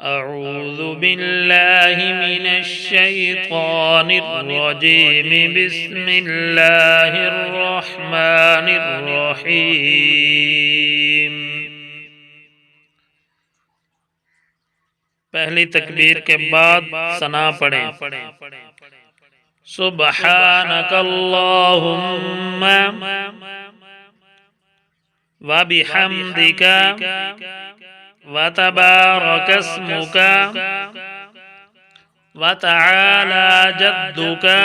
अऊज़ु बिल्लाहि मिनश शैतानिर रजीम बिस्मिल्लाहिर रहमानिर रहीम। पहली तकबीर के बाद सना पढ़ें। सुब्हानकल्लाहुम्मा व बिहम्दिका व तबारकस्मुका व तआला जद्दुका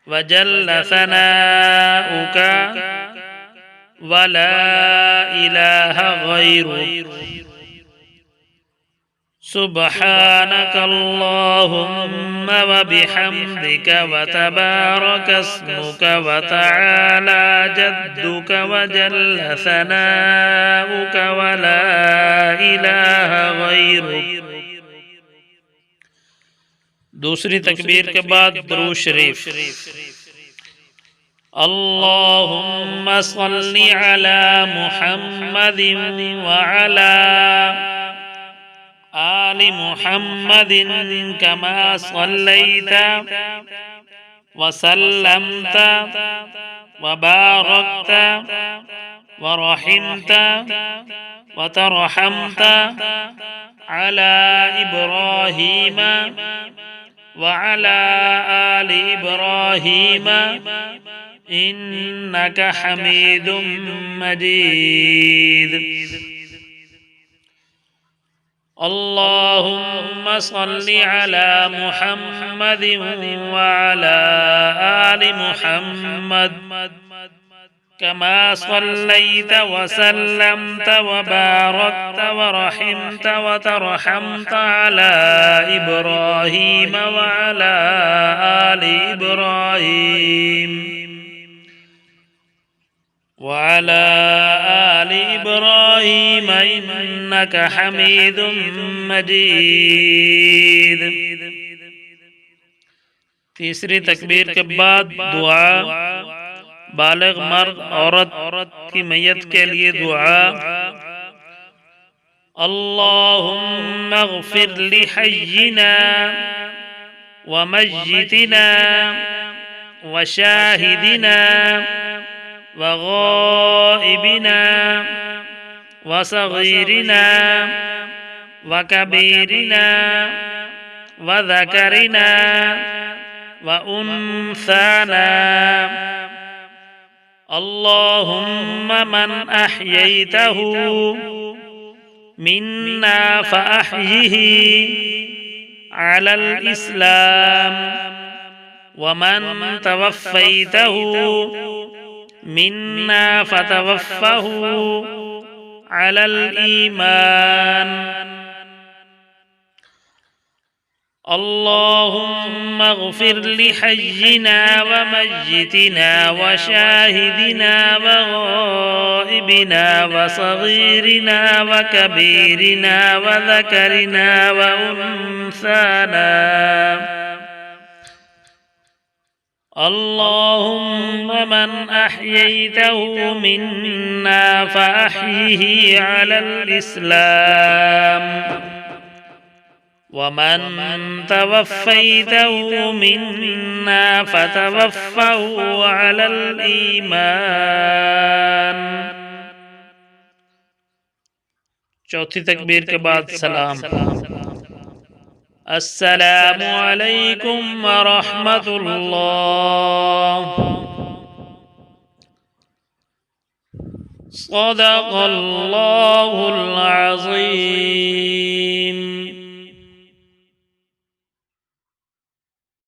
व जल्ल सनाउका व ला इलाहा गैरुक। सुब्हानकल्लाहुम्मा व बिहम्दिका व तबारकस्मुका व तआला जद्दुका व जल्ल सनाउका व ला इलाहा गैरुक। दूसरी तकबीर के बाद दुरूद शरीफ। अल्लाहुम्मा सल्लि अला मुहम्मदिन व अला आलि मुहम्मदिन कमा सल्लैता व सल्लमता व बारकता व रहिमता व तरहमता अला इब्राहीम व अला आलि इब्राहीम इन्नका हमीदुम मजीद। अल्लाहुम्मा सल्लि अला मुहम्मदिन व अला आलि मुहम्मद कमा सल्लैता व सल्लमता व बारकता व रहिमता व तरहमता अला इब्राहीम व अला आलि इब्राहीम वअला आलि इब्राहीम इन्नका हमीदुम मजीद। तीसरी तकबीर के बाद दुआ। बालिग मर्द औरत की मैयत के लिए दुआ। अल्लाहुम्मा अग़फ़िर लि हय्यिना व मय्यितिना व शाहिदिना व गाइबिना व सगीरिना व कबीरिना व ज़करिना व उन्साना। अल्लाहुम्मा मन अह्यैतहु मिन्ना फ़अह्यिही अलल इस्लाम व मन तवफ़्फ़ैतहु मिन्ना फ़तवफ़्फ़हु अलल ईमान। अल्लाहुम्मा अग़फ़िर लि हय्यिना व मय्यितिना व शाहिदिना व गाइबिना व सगीरिना व कबीरिना व ज़करिना व उन्साना। अल्लाहुम्मा मन अह्यैतहु मिन्ना फ़अह्यिही अलल इस्लाम व मन तवफ़्फ़ैतहु मिन्ना फ़तवफ़्फ़हु अलल ईमान। चौथी तकबीर के बाद सलाम। अस्सलामु अलैकुम व रहमतुल्लाह। सदक़ल्लाहुल अज़ीम।